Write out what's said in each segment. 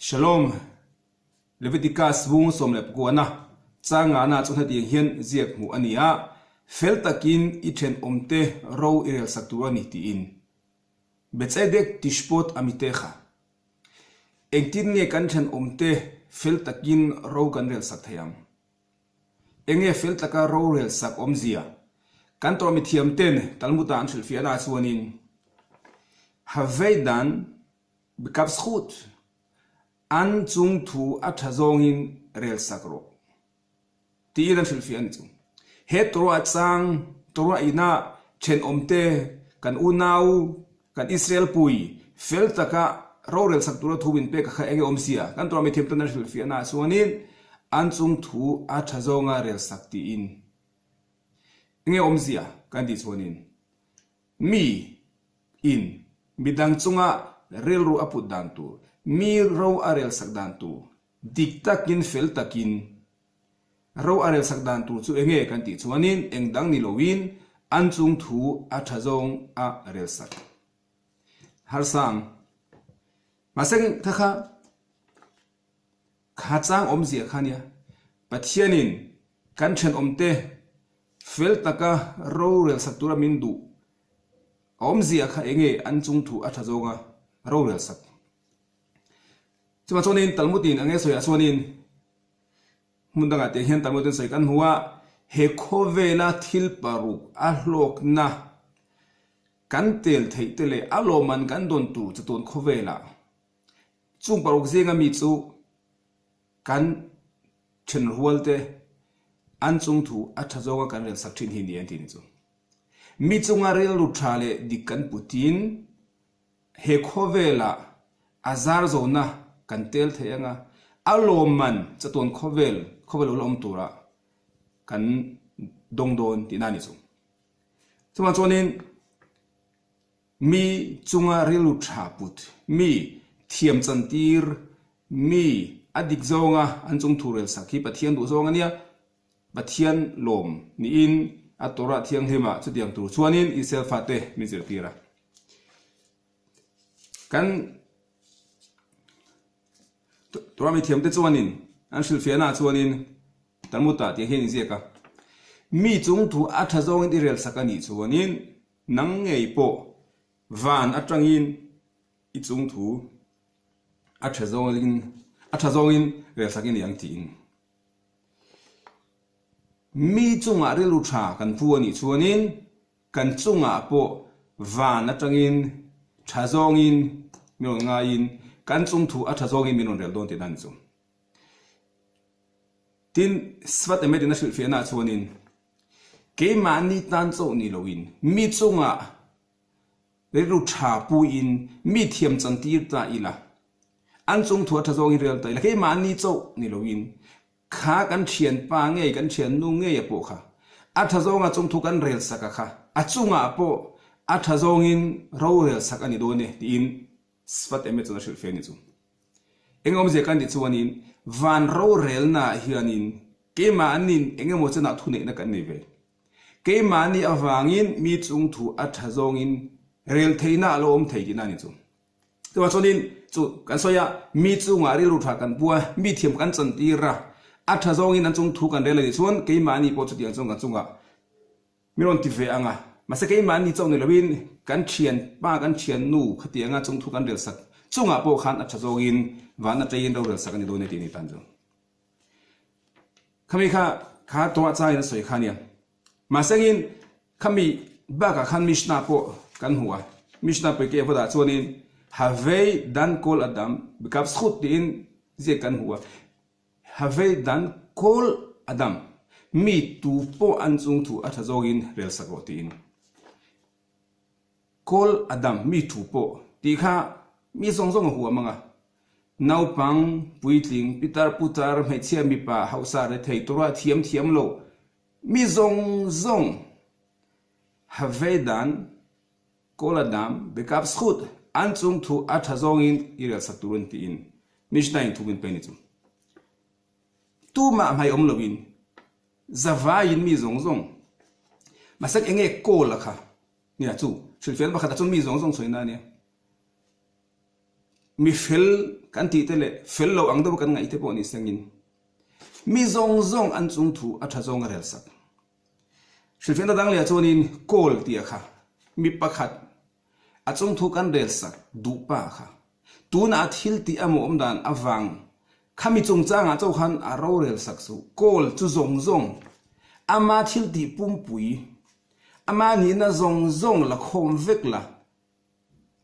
Shalom Leviticus bung som lep kuana changa na chuna ti hian ziak mu ania feltakin ithen omte ro irel saktura ni ti in betzedek tishpot amitecha engtin nge kan then omte feltakin ro kan rel sak thayam enge feltaka ro rel sak omzia kan to mi thiam ten talmuta an thil fiana chuanin haveidan bekap schut an chung thu athazongin rel sakro ti idan thil fian chu he torwa chang torwa ina chen omte kan unau kan Israel pui feltaka ro rel saktura thubin pe kha enge omsia kan to mi thiam tan thil fiana chuanin an chung thu athazonga rel sakti in enge omsia kan di chuanin mi in midang chunga rel ru aput dan tu mi ro arel sakdan tu diktakin feltakin ro arel sakdan tu chu enge kan ti chuanin engdang ni lowin an chung thu athazong a rel sak harsang maseng thakha khachang omzia khania pathianin kan then omte feltaka ro rel saktura min du omzia kha enge an chung thu athazonga ro rel sak chuma chonin talmudin ange soya chonin mundanga te hian talmudin soi kan huwa he khovela thil paruk a hlok na kan tel theitele aloman kan don tu chaton khovela chung paruk zenga mi chu kan chen hualte an chung thu athazonga kan rel sak thin hi ni an tin chu mi chunga rel ru thale dikkan putin he khovela azar zona kan tel theyanga aloman chaton khovel ulom tura kan dongdon tinani chu chuma chonin mi chunga rilu thaput mi thiam chantir mi adik zonga anchung thurel sakhi pathian du zonga nia pathian lom ni in atora thiang hema chudiang tur chuanin isel fate mizir tira kan tora mi thiam te chuanin an shil fiana chuanin talmuta ti hen ziaka mi chung thu athazong in irel sakani chuanin nang ngei po van atangin I chung thu athazong in rel sakin yang tin mi chunga rilu tha kan puani chuanin kan chunga po van atangin thazongin milnga in kan chung thu athazongin minon rel don te dan chu tin swat emedina shil fiana chuanin ke mani tan cho ni loin mi chunga rilu tha pu in mi thiam chantir ta ila an chung thu athazongin rel ta ila ke mani cho ni loin kha kan thian pa nge kan thian nu nge ya po kha athazonga chung thu kan rel saka kha achunga po athazongin ro rel sakani do ne tin spat emet na shil feni chu engom je kan di chuanin van ro rel na hianin ke manin engemo chana thune na kan ni ve ke mani awangin mi chung thu athazongin rel theina alom theina ni chu to chonin chu kan soya mi chunga rilu tha kan bua mi thiam kan chantira athazongin an chung thu kan rel ni chuan ke mani po chu tiang chung kan chunga miron ti ve anga masa ke mani chong ni lawin kan thian pa kan thian nu khatianga chung thu kan rel sak chunga po khan athazongin wana train ro rel sak ni do ne ti ni tan chu khami kha to cha in soi khania masangin khami ba ka khan mishna po kan huwa mishna pe ke voda chuanin havei dan kol adam bekap schut tin je kan huwa havei dan kol adam mi tu po an chung thu athazongin rel sakro tin kol adam mi tu po ti kha mi zong huwa manga naupang puitling pitar putar mechia mi pa hausa re thei tora thiam lo mi zong havei dan kol adam bekap schut an chung thu athazongin irel sakturun ti in mishna in thubin pe ni chu tu ma mai om lovin zavain mi zong masak enge kol kha nia chu shilfen ba khata chun mi zong soina nia mi fel kan ti tele fel lo ang do kan ngai te po ni sengin mi zong zong an chung thu a tha zong rel sak shilfen da dang le chonin kol ti kha mi pakhat a chung thu kan rel sak du pa kha tu na thil ti amo om dan awang khami chung chang a chau khan a ro rel sak su kol chu zong zong ama thil ti pum pui ama ni na zong zong la khom vek la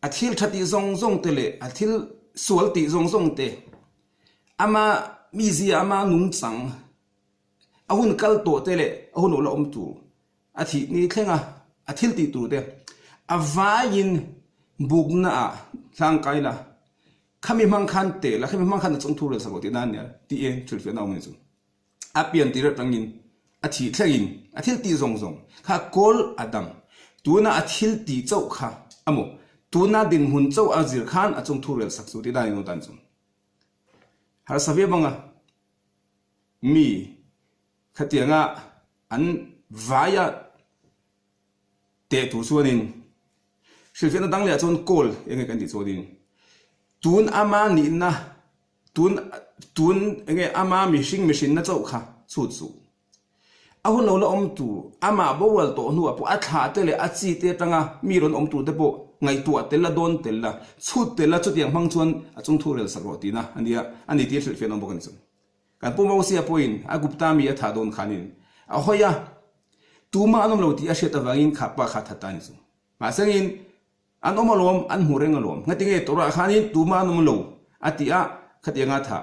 a thil thati zong zong te le a thil sual ti zong zong te ama mi zia ama nung chang a hun kal to te le a hun ola om tu a thi ni thlenga a thil ti tu te a vain bugna a thang kai la khami mang khan te la khami mang khan chung thu le sa ti nan ya ti e thil fe na om ni chu a pian ti ra tangin a thi thlagin a thil ti zong zong kha kol adam tu na a thil ti chau kha amo tu na din hun chau a zir khan a chung thu rel sak chu ti dai no tan chu har savia banga mi khatianga an vaya te tu suanin silfiana dang le chon kol enge kan ti chodin tun ama ni na tun enge ama machine na chau kha chu chu ahun lo om tu ama bowal to nu apu atha te le achi te tanga mi ron om tu te po ngai tu atela don tella chut tela chutiang hang chuan achung thu rel sakro ti na ania ani ti thil fen om bokan chu kan pu mo sia point agupta mi atha don khanin a hoya tu ma anom lo ti a sheta wangin khapa kha thata ni chu ma sangin an omalom an hureng alom ngatinge tora khanin tu ma anom lo atia khatianga tha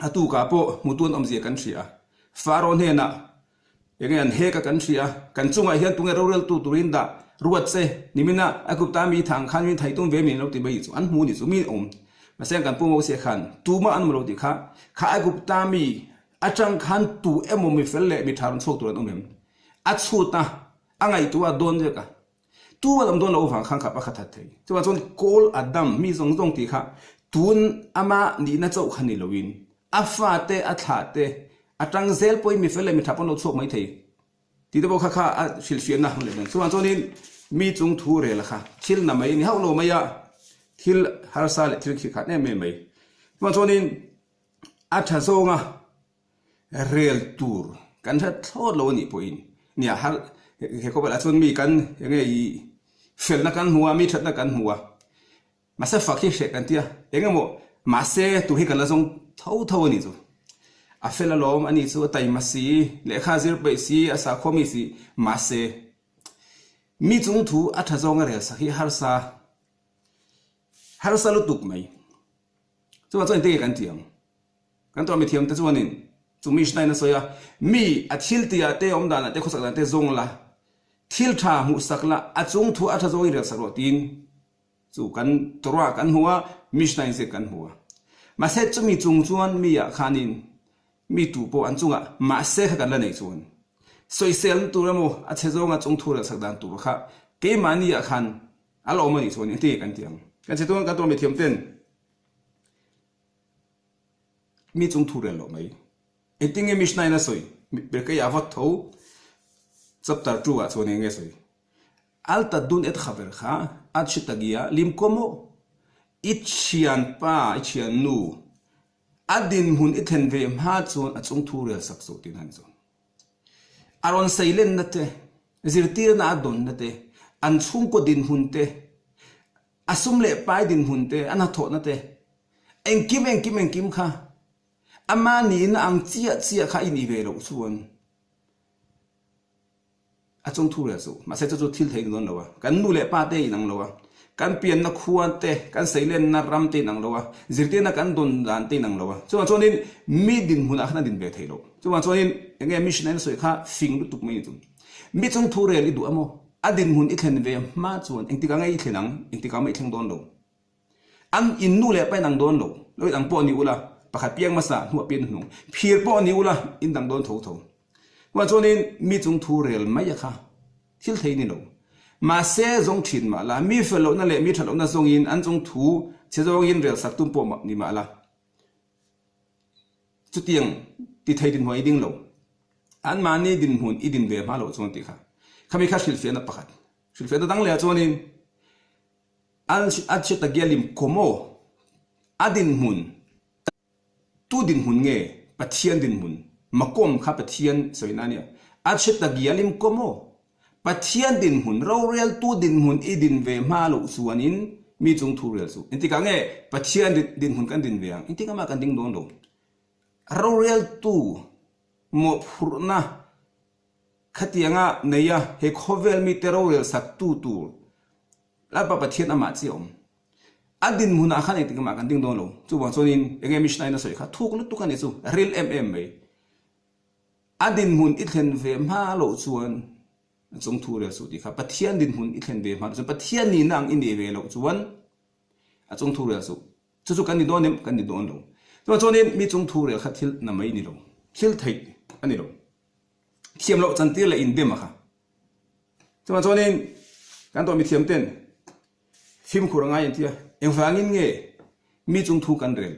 atu ka po mutun om je kan thria faron he na enge an he ka kan thria kan chunga hian tunga rural tu turin da ruat se nimina agupta mi thang khan min thai tum ve min lo ti bai chu an mu ni chu mi om ma seng kan pu mo se khan tu ma an lo ti kha agupta mi atang khan tu emo mi fel le mi tharon chok turan om achuta angai tu a don je ka tu lam don lo wang khang kha pa kha that thei chuwa chon kol adam mi zong zong ti kha tun ama ni na chau khani lowin afa te atha te atang zel poi mi fel le mi thapon lo chok mai thei ti de bo kha kha a shil fian na le chuwa chonin mi chung thu re la kha thil na mai ni hau lo mai ya thil har sa le thil khi kha ne me mai chuwa chonin atha zonga real tour kan tha thod lo ni poin nia har he ko bala chon mi kan enge I fel na kan huwa mi that na kan huwa masa fakhi she kan tia enge mo mase tu hi kala zong thau ni chu a fel alom ani chu tai masi le kha zir pe si asa khomi si mase mi chung thu atha zong re sa hi har sa lu tuk mai chu wa chon te kan tiang kan to mi thiam te chuanin chu mi shnaina soya mi a thil tia te om dana te khosak te zong la thil tha mu sakla achung thu atha zoi rel sakro tin chu kan torwa kan huwa mi shnain se kan huwa ma se chu mi chung chuan mi ya khanin mi tu po an chunga ma se kha kan la nei chuan soi sel tu ramo a che zonga chung thu rel sak dan tu kha ke mani ya khan alo ma ni chuan te kan tiang kan che ton ka to mi thiam ten mi chung thu rel lo mai etinge mishnai na soi berke yavat tho chapter 2 a chone nge soi alta dun et khaber kha at chitagia lim komo ichian nu adin hun ithen ve ma chon a chung thu rel sak so tin han so aron sailen na te zirtir na don na te an chung ko din hun te asum le pai din hun te an tho na te engkim kha ama ni na ang chia kha ini ve lo chuan a chung thu re so ma se chu thil thei non lowa kan nu le pa te inang lowa kan pian na khuan te kan seilen na ram te nang lowa zirte na kan don dan te nang lowa chuan mi din huna khna din ve thei lo chuan enge mission so kha fing lu tuk mai chu mi chung thu re li du amo adin hun I thlen ve ma chuan engti ka ngai thlenang engti ka mai thleng don lo an in nu le pa nang don lo loi ang po ni ula pakhat piang masa hu pian hnung phir po ni ula in dang don tho wa chonin mi chung thu rel mai kha thil thei ni lo ma se zong thin ma la mi felo na le mi thalo na zong in an chung thu che zong in rel sak tum po ma ni ma la chu tiang ti thei din hoi ding lo an ma ni din hun I din ve ma lo chon ti kha khami kha shil fe na pakhat shil fe da dang le chonin al at che ta gelim komo adin mun tu din hun nge pathian din mun makom kha pathian soinania achet ta gialim komo pathian din hun rorel tu din hun idin ve malo suanin mi chung thu rel su intika nge pathian din hun kan din veang intika ma kan ding don do rorel tu mo phurna khatianga neya he khovel mi terorel sak tu la pa pathian ama chiom adin mun a khan intika ma kan ding don lo chu wa chonin enge mishnai na soi kha thuk lu tu kan chu real mai adin mun ithen ve malo chuan chung thu rel su ti kha pathian din hun ithen ve ma chu pathian ni nang in ve lo chuan a chung thu rel su chu kan ni don nem kan ni don lo to chonin mi chung thu rel kha thil na mai ni lo thil thai ani lo thiam lo chan tir la in dem kha to chonin kan to mi thiam ten phim khuranga yin tia engwangin nge mi chung thu kan rel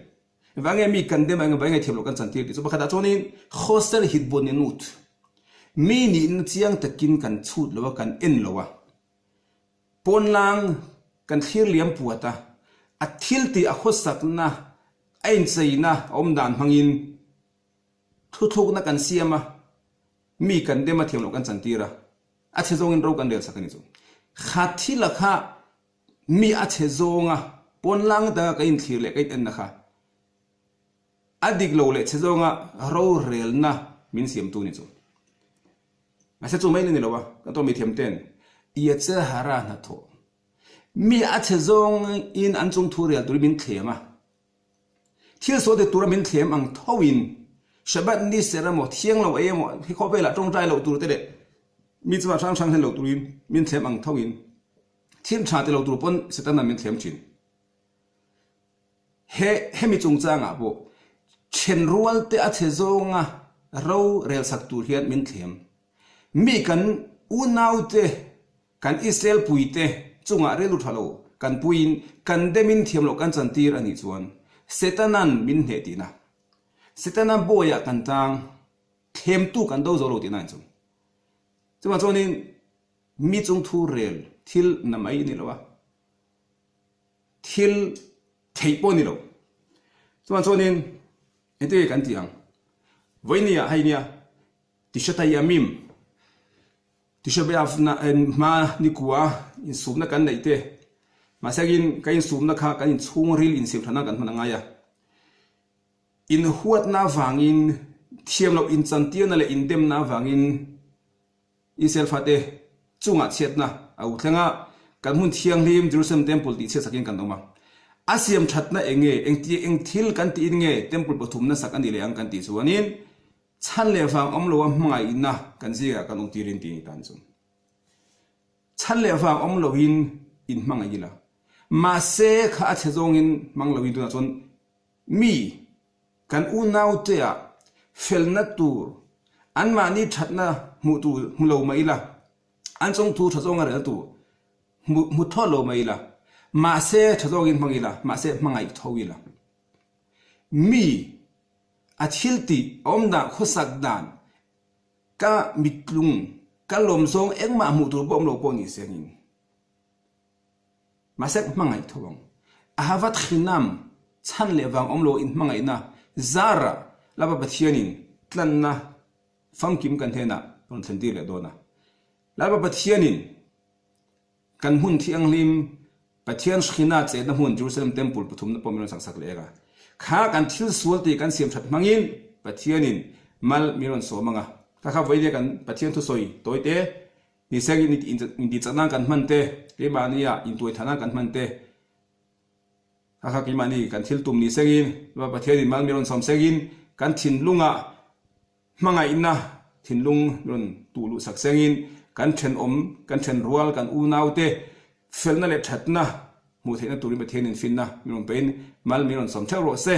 wange mi kan dem ang bangai thiam lo kan chan tir ti chu bakha da chonin hostel hit bon ni nut mi ni in chiang takin kan chut lo kan en lowa pon lang kan thir liam puata a thil ti a khosak na ain cheina om dan hangin thu thuk na kan siama mi kan dema thiam lo kan chan tira a che zong in ro kan del sakani chu khathi la kha mi a che zonga pon lang da ka in thir le kai en na kha adik lo le che zonga ro rel na min siam tu ni chu ma se chu mai ni lo wa kan to mi thiam ten ia che hara na tho mi a che zong in an chung thu rel tur min thema thil so de tur min them ang thowin shabat ni seramo thiang lo emo hi kho bela tong trai lo tur te de mi chwa sang sang hen lo turin min them ang thowin thim tha te lo tur pon setana min them chin he mi chung changa bo chen rual te a che zonga ro rel sak tur hian min them mi kan u nau te kan isel puite chunga relu thalo kan puin kan demin thiam lo kan chan tir ani chuan setanan min he tina setana boya kan tang them tu kan do zo lo tina chu chuma chonin mi chung thu rel thil na mai ni lo wa thil theipo ni lo chuma chonin ete kan tiang voinia hainia tishata yamim tishabeafna en ma ni kuwa in subna kan naite masagin kain subna kha kan chung ril in sim thana kan mananga ya in huat na wangin thiam lo in chantia na le in dem na wangin isel fate chunga chetna au thlanga kan hun thiang lim Jerusalem temple ti che sakin kan doma asiam thatna enge eng thil kan ti nge temple pathum na sak ani le ang kan ti chuanin chan le wang om lo hmangai na kan zia kan ong tirin ti tan chu chan le wang om lo in hmangai la ma se kha chezong in mang lo in tu na chon mi kan u nau te a felna tur an ma ni thatna mu tu lo mai la an chong tu thazong ara tu mu tho lo mai la ma se thazong in mangi la ma se mangai thowi la mi a thilti omda khosak dan ka mitlung ka lom song engma mu tu bom lo poni sengin ma se mangai thawang a havat khinam chan lewang omlo in mangai na zara laba bathianin tlanna famkim kan thena ton thenti le dona laba bathianin kan hun thiang lim pathian shkhina che na hun Jerusalem temple puthum na pomino sak sak lega kha kan thil sualti kan siam that mangin pathianin mal miron so manga ka kha voile kan pathian thu soi toite ni sagi ni in di chana kan mante le mania in toi thana kan mante kha ki mani kan thil tum ni segin ba pathianin mal miron som segin kan thin lunga manga inna thin lung ron tulu sak segin kan then rual kan u naute felna le thatna mu thena turi ma thenin finna miron pein mal miron som thero se